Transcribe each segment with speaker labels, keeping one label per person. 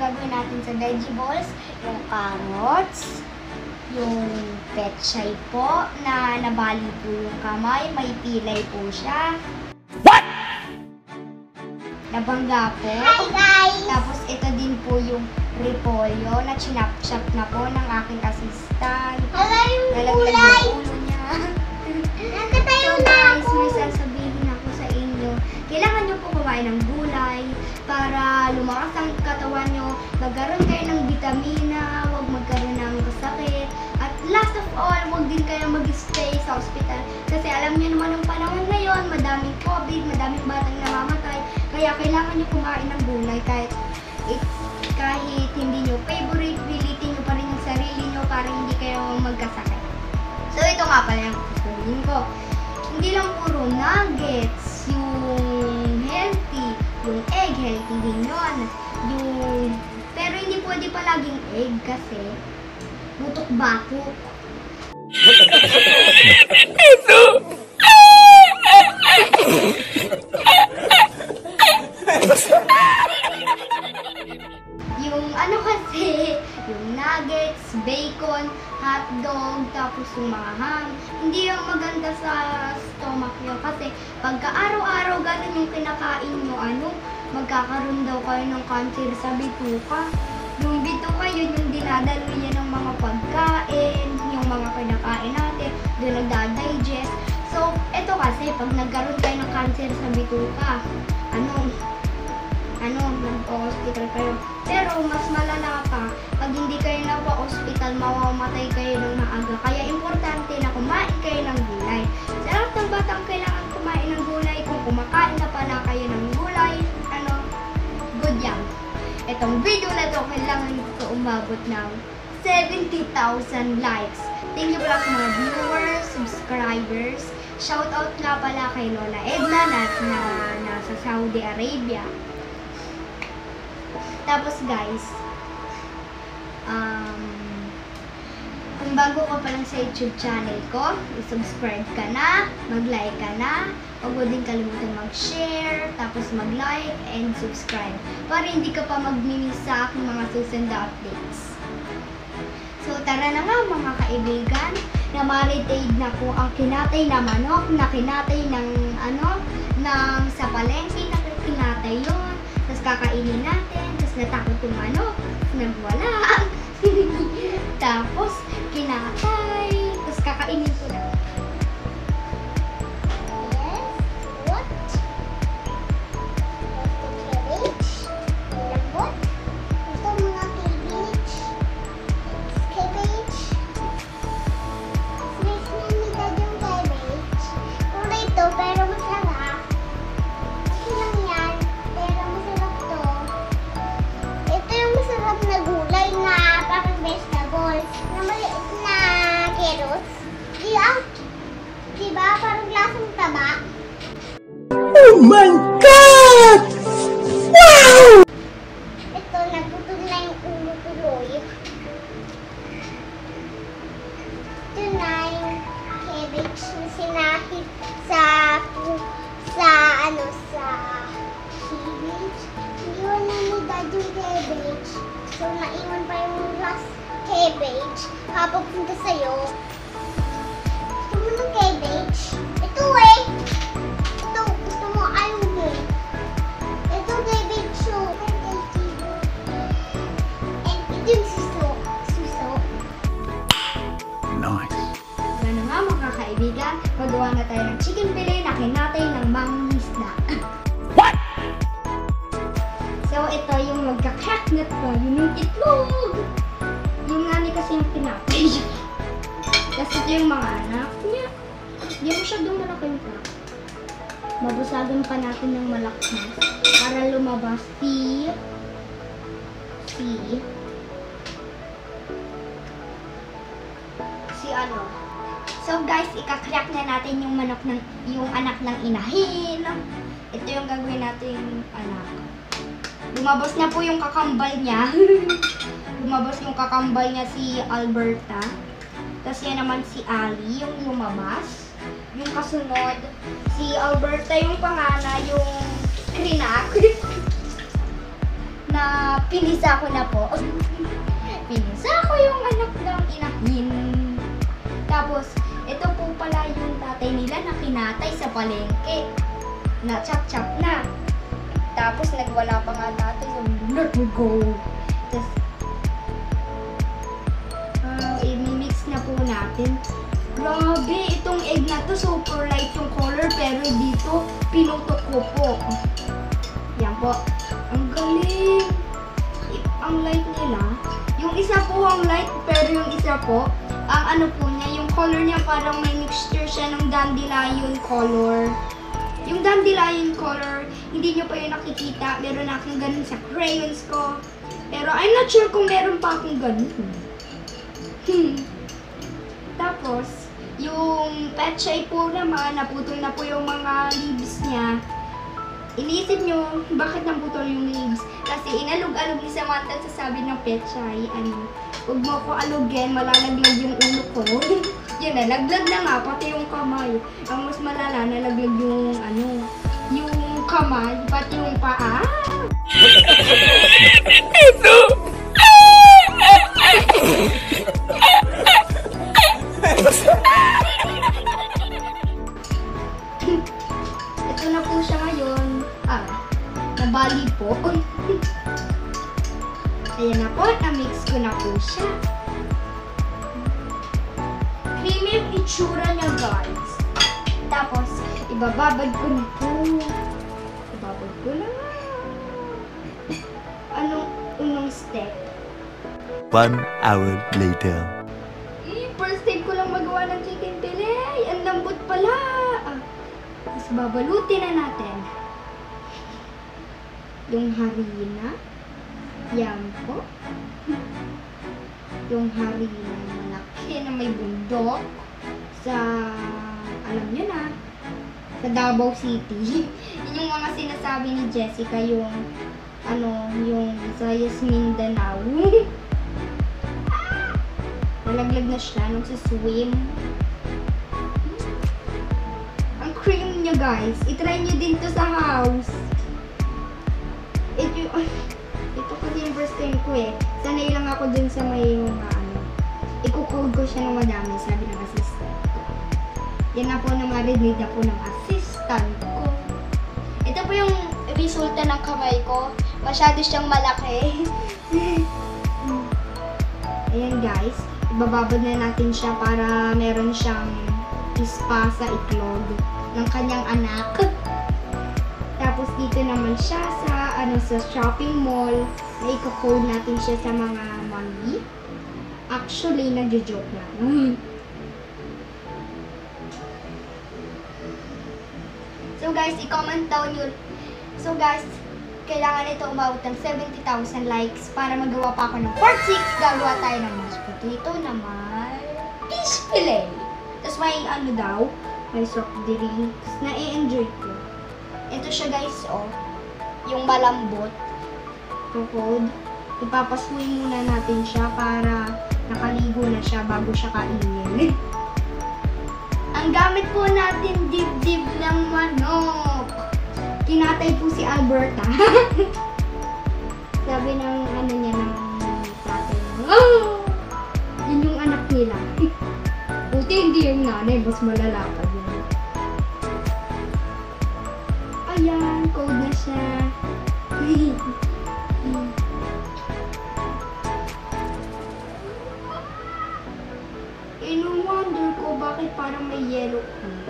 Speaker 1: gagawin natin sa vegetables, yung carrots, yung pechay po, na nabali po yung kamay, may pilay po siya.
Speaker 2: What?
Speaker 1: Nabangga po.
Speaker 3: Hi guys!
Speaker 1: Tapos ito din po yung repolyo na chinap-chop na po ng aking assistant.
Speaker 3: Hala yung
Speaker 1: Nalaglag
Speaker 3: gulay!
Speaker 1: yung ulo niya.
Speaker 3: Nagkatayo
Speaker 1: So
Speaker 3: na
Speaker 1: guys,
Speaker 3: ako!
Speaker 1: may sasabihin ako sa inyo. Kailangan nyo po kumain ng gulay para lumakas ang katawan nyo, magkaroon kayo ng vitamina, huwag magkaroon ng sakit. At last of all, huwag din kayo mag-stay sa hospital. Kasi alam nyo naman yung panahon ngayon, madaming COVID, madaming batang namamatay. Kaya kailangan nyo kumain ng gulay kahit hindi nyo favorite, pilitin nyo pa rin yung sarili nyo para hindi kayo magkasakit. So ito nga pala yung sasabihin ko. Hindi lang puro nuggets, yung healthy, yung egg, healthy din yun. Pero hindi pwede palaging egg kasi butok-batok. Yung ano kasi, yung nuggets, bacon, hotdog, tapos yung mga ham. Hindi yung maganda sa stomach nyo kasi pagka araw-araw ganun yung kinakain nyo, magkakaroon daw kayo ng cancer sa bituka. Yung bituka, yun yung dinadalo niya ng mga pagkain, yung mga kinakain natin, doon nagda-digest. So, eto kasi, pag nagkaroon kayo ng cancer sa bituka, nagpa-hospital kayo. Pero mas malala pa, pag hindi kayo napa-hospital, mamamatay kayo ng maaga. Kaya importante na kumain kayo ng gulay. Sa lahat ng batang kailangan kumain ng gulay. Kung kumakain na pala kayo ng gulay, good yan. Itong video na to, kailangan ito umabot ng 70,000 likes. Thank you pala sa mga viewers, subscribers. Shoutout nga pala kay Lola Edna na nasa Saudi Arabia. Tapos guys, kung bago ka pa lang sa YouTube channel ko, i-subscribe ka na, mag-like ka na, huwag mo din kalimutan mag-share, tapos mag-like and subscribe para hindi ka pa mag-miss sa aking mga susunod na updates. So tara na nga mga kaibigan, na maritate na po ang kinatay na manok, na kinatay ng sa palengke, na kinatay yun. Tapos kakainin natin, tapos natakot yung manok, nagwala. Tapos kinatay, tapos kakainin ko na.
Speaker 3: Yes? What? Cabbage? What? Ito mga cabbage? It's cabbage? Slice na nila yung cabbage. Kulay ito, pero masarap. Okay lang yan, pero masarap to. Ito yung masarap na gulay na parang vegetables. Na maliit na carrots. Diba? Parang lasang taba.
Speaker 2: Oh my God! Wow!
Speaker 3: Ito, nagputol na yung ulo tuloy. Ito na yung cabbage na sinahit sa cabbage. Iwan na ni Dad yung cabbage. So, naiwan pa yung last cabbage. Papapunta sa'yo. Gusto mo ng cabbage? Ito eh! Ito, gusto mo, ayaw mo. Ito cabbage yun. And ito yung suso.
Speaker 2: Nice.
Speaker 1: Ano nga mga kaibigan, magawa na tayo ng chicken fillet na kinatay ng mangisda.
Speaker 2: What?
Speaker 1: So ito yung magkakaknat ko, yun yung itlog. Yung nani kasi yung pinatay. Kasi ito yung mga anak niya. Hindi mo siya malaki yung crack. Mabusagan pa natin ng malakmas para lumabas si So guys, ikakrack na natin yung yung anak ng inahin. Ito yung gagawin natin anak. Lumabas na po yung kakambal niya. Lumabas yung kakambal niya si Alberta. Tapos yan naman si Ali, yung lumabas. Yung kasunod, si Alberta yung panganay, yung krinak. na pinisa ko na po. Pinisa ko yung anak ng inahin. Tapos, ito po pala yung tatay nila na kinatay sa palengke. Na chop-chop na. Tapos, nagwala pa nga tatay. So, let me go. Tapos, i-mix na po natin. Grabe, itong egg na to super light yung color pero dito pinutok ko po. Yan po. Ang galing. Ang light nila. Yung isa po ang light pero yung isa po, ang ano po niya, yung color niya parang may mixture siya ng dandelion color. Yung dandelion color, hindi nyo pa yun nakikita. Meron akong ganun sa crayons ko. Pero I'm not sure kung meron pa akong ganun. Tapos, yung pechay po naman, naputol na po yung mga leaves niya. Iniisip nyo, bakit naputol yung leaves? Kasi inalog-alog ni Samantha sa sabi ng pechay, huwag mo ko alugin, malalaglag yung ulo ko. Yan na, laglag na nga, pati yung kamay. Ang mas malala, nalaglag yung, yung kamay, pati yung paa. Ito na po siya ngayon. Nabali po. Ayan na po, na-mix ko na po siya. Creamy yung itsura niya, guys. Tapos, ibababad ko na po. Ibabad ko na. Unong step?
Speaker 2: 1 hour later.
Speaker 1: First time ko lang magawa ng chicken fillet. Ang lambot pala. Tapos babalutin na natin. Yung harina. Yan po. Yung harina malaki na may bundok. Sa, alam nyo na, sa Davao City. Yun yung mga sinasabi ni Jessica, yung, yung sa Mindanao. Nalaglag na siya nung sa swim. Ang cream niya, guys. I-try niyo din to sa house. Ito kasi yung first time ko eh. Sanay lang ako dun sa may mga i-code ko siya ng madami, sabi ng assistant ko. Yan na po na marinig na po ng assistant ko. Ito po yung resulta ng kamay ko. Masyado siyang malaki. Ayan, guys. Ibababad na natin siya para meron siyang ispa sa itlog ng kanyang anak. Tapos dito naman siya sa sa shopping mall na i-code natin siya sa mga money. Actually, nagjo-joke na. So guys, i-comment down yun. So guys, kailangan ito umabot ng 70,000 likes para magawa pa ako ng part 6. Gagawa tayo ng mashed potato na may fish fillet. Tapos may may soft drinks na i-enjoy ko. Ito siya, guys, yung malambot. Tukod. Ipapasuin muna natin siya para nakaligo na siya bago siya kainin. Ang gamit po natin, dibdib ng manok. Kinatay po si Alberta. Sabi ng niya ng tatay. Yun yung anak nila. Buti hindi yung nanay, mas malala pa din. Ayan, code na siya. Ino-wonder ko bakit parang may yellow ink.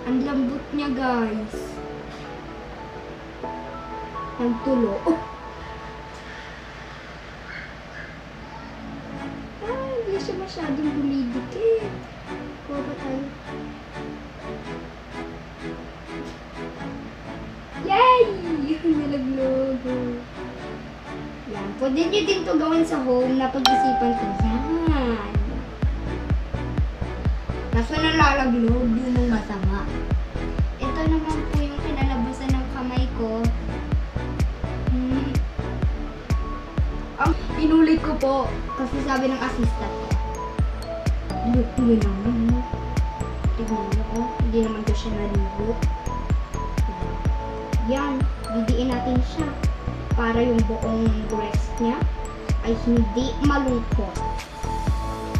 Speaker 1: Ang lambot niya, guys. Nagtulo. Hindi siya masyadong dumidikit. Baba tayo. Yay! Nalaglag. Yan. Pwede nyo din to gawin sa home na pag-isipan ko. Yan. Kaso nalalaglag, yun ang masama. Ito naman po yung kinalabasan ng kamay ko. Inulit ko po kasi sabi ng assistant ko. Yun naman. Tignan nyo, hindi naman ko siya naligo. Yan, didiin natin siya para yung buong breast niya ay hindi malungkot.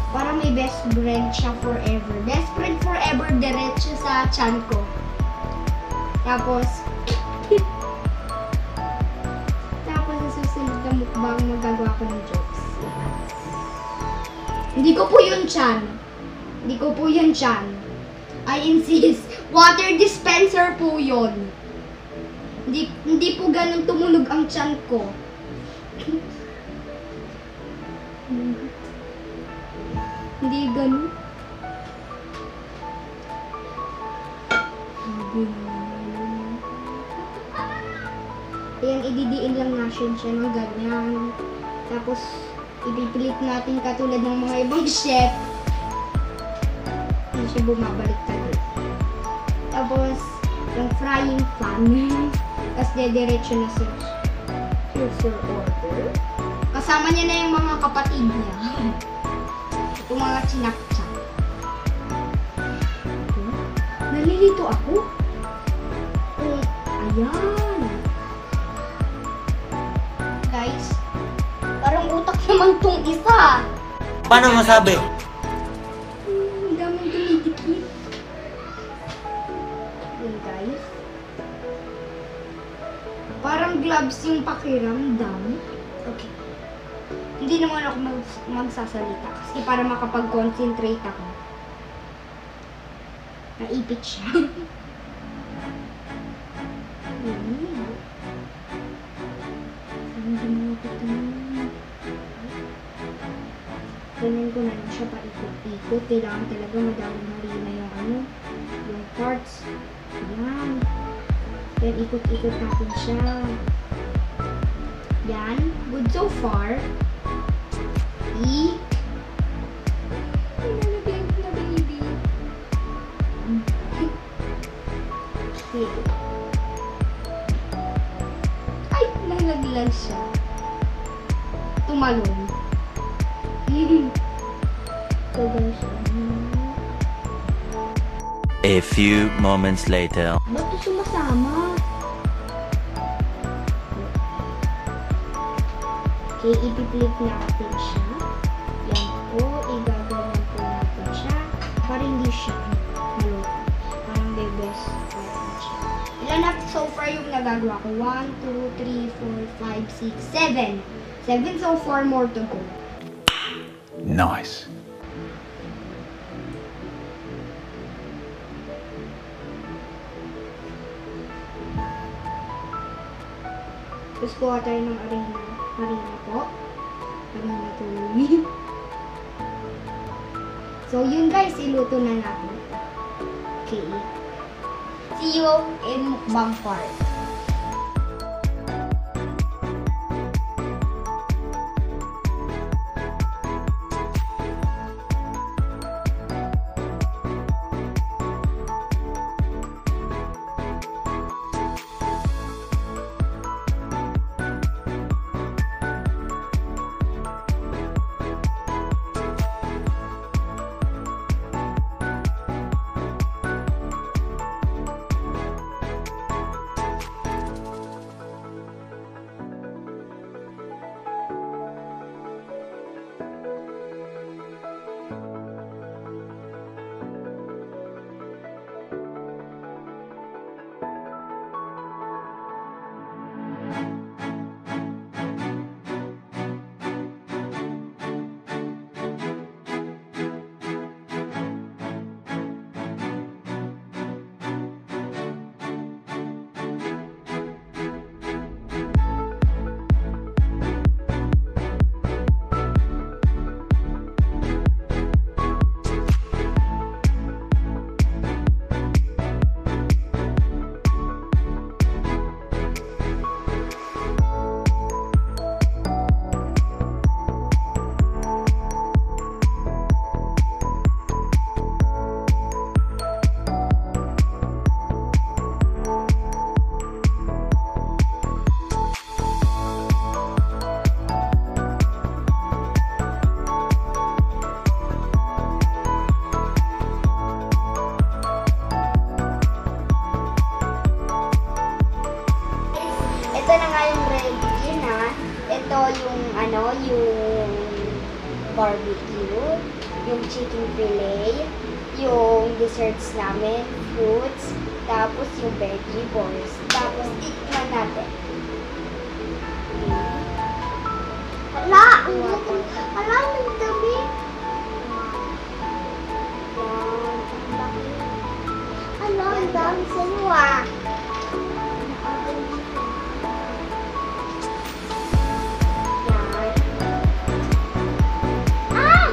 Speaker 1: Para may best friend siya forever. Best friend forever, diretso sa tiyan ko. Tapos, sa susunod na mukbang magagawa ko ng jokes. Hindi ko po yun tiyan. Hindi ko po yun tiyan. I insist. Water dispenser po yun. Hindi po ganun tumunog ang tiyan ko. Hindi ganun. Ayan, ididiin lang natin siya ng ganyan. Tapos, ipipilit natin katulad ng mga ibang chef. Hindi siya bumabalik tayo. Tapos, yung frying pan. Tapos, dediretso na sa user order. Kasama niya na yung mga kapatid niya. Itong mga chinap-chap. Nalilito ako. Ayan. Guys, parang utak naman tong isa.
Speaker 2: Paano masabi?
Speaker 1: Ang daming dumidikit. Ayan guys. Parang gloves yung pakiramdam. Okay. Hindi naman ako magsasalita kasi para makapag-concentrate ako. Naipit siya. Ganyan ko na lang siya paikot-ikot. Kailangan talaga madaming harina yung yung parts. Yan. Then ikot-ikot natin siya. Yan. Good so far. Nalagyan ko na baby. Okay. Ay, nalaglag siya. Tumalon. So, ganun siya.
Speaker 2: A few moments later.
Speaker 1: Ba't ito sumasama? Okay, ipiplit natin siya. Yan po, igagawan po natin siya para hindi siya malungkot. Parang may best friend siya. Ilan na so far yung nagagawa ko? 1, 2, 3, 4, 5, 6, 7. 7 so far, more to go.
Speaker 2: Nice.
Speaker 1: Tapos kuha tayo ng harina. Harina po. Harina tuloy. So, yun guys, iluto na natin. Okay. See you in mukbang part. yung chicken fillet, yung desserts namin, fruits, tapos yung veggie balls. Tapos, tikman natin.
Speaker 3: Hala, ang dami. Hala, ang dami sa'yo ah.
Speaker 1: Yan.
Speaker 3: Ah!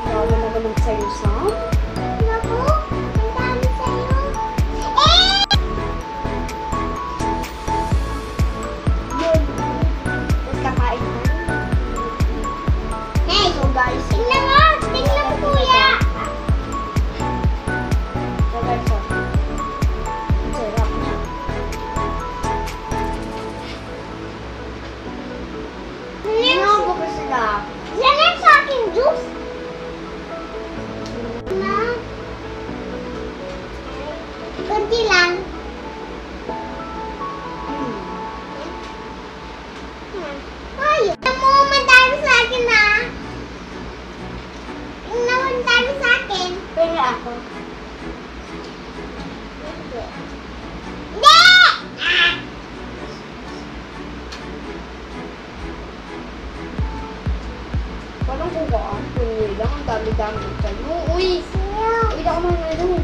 Speaker 1: Dami naman ng sayo-sam.
Speaker 3: Naku, ang dami sa'yo. Eh!
Speaker 1: Yun. Tapos kakain na.
Speaker 3: Hey,
Speaker 1: So guys,
Speaker 3: tingnan mo, kuya.
Speaker 1: So guys, so, sarap niya. Ano ba ko sila?
Speaker 3: Yan ang sa akin juice. Na. Kunti lang. Ay, tingnan mo, madami sa akin na. Tingnan mo, madami sa akin.
Speaker 1: Pero ako.
Speaker 3: Hindi! Ah!
Speaker 1: Parang kukaan. Kunin lang. Ang dami-dami kayo. Uy! Uy, ako man ano.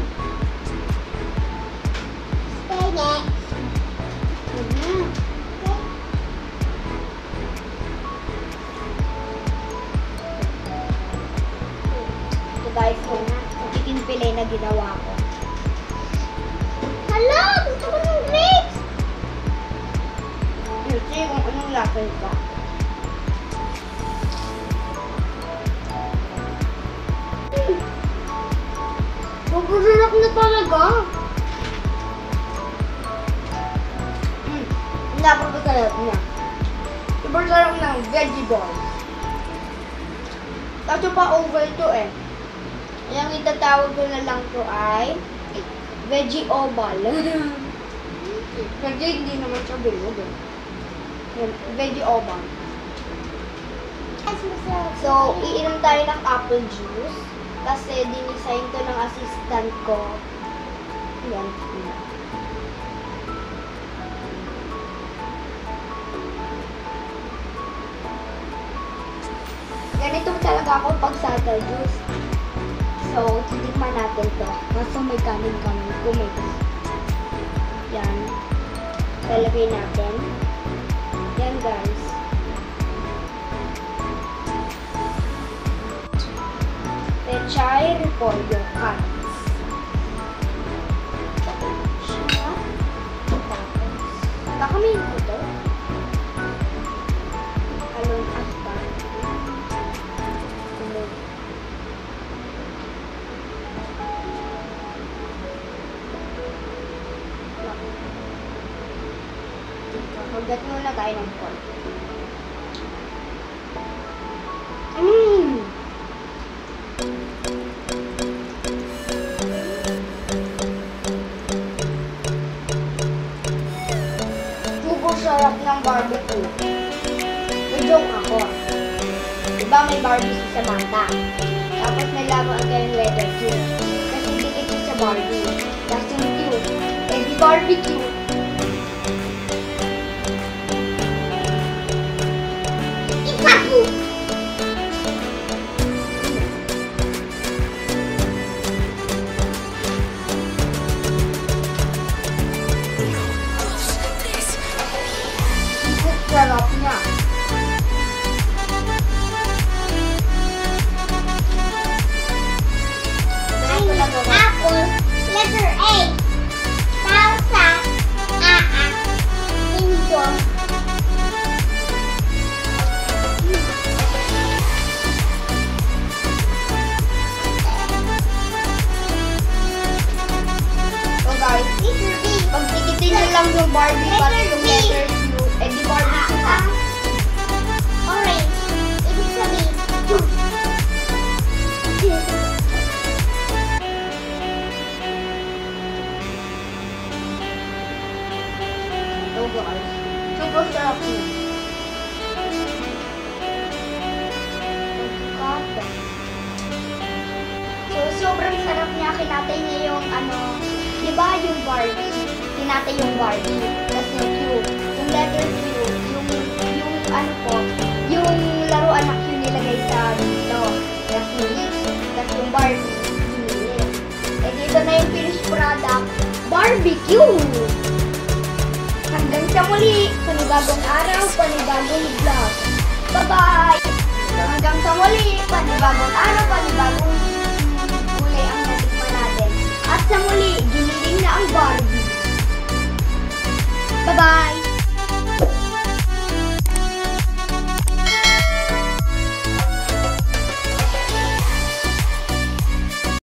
Speaker 3: Pwede.
Speaker 1: So guys, yung chicken fillet na ginawa ko.
Speaker 3: Hala, gusto ko ng grapes.
Speaker 1: Kasi kung anong lasa ito. Napasarap na talaga. Napakasarap niya. Super sarap ng veggie balls. Kaso pa over to eh. Yung itatawag ko na lang to ay veggie oval. Kasi hindi naman siya bilog eh. Yan, veggie oval. So, iinom tayo ng apple juice. Kasi dinisign to ng assistant ko. Yan. Ganito talaga ako pag sata juice. So, titikman natin to. Kaso may kanin kami. Kumikas. Yan. Talagay natin. Yan guys. Pechay repolyo carrots. Siya. Tapos, kakamin ko to. Along asta. Magdat muna tayo ng corn. Super sarap ng barbecue. May joke ako. Diba may Barbie si Samantha? Tapos may laban kayong letter Q. Kasi dikit siya sa Barbie. Tapos yung Q. Eh di barbecue.
Speaker 3: Ipapu.
Speaker 1: Sarap niya.
Speaker 3: Apple. Letter A. Salsa. Injo.
Speaker 1: So guys,
Speaker 3: Letter B.
Speaker 1: pag tikitin nyo lang yung Barbie pati yung letter Q, eh di barbecue na.
Speaker 3: Orange. Ibig sabihin, juice.
Speaker 1: So guys, super sarap niya. sobrang sarap niya. Kinatay niya yung di ba yung Barbie? Kinatay yung Barbie. Tapos yung Q. Yung letter Q. Yung ano po, yung laruan na Q nilagay sa dito. Tapos yung X. Tapos yung Barbie. Ginilis. Eh dito na yung finished product. Barbecue! Hanggang sa muli, panibagong araw, panibagong vlog. Bye-bye! Hanggang sa muli, panibagong araw, panibagong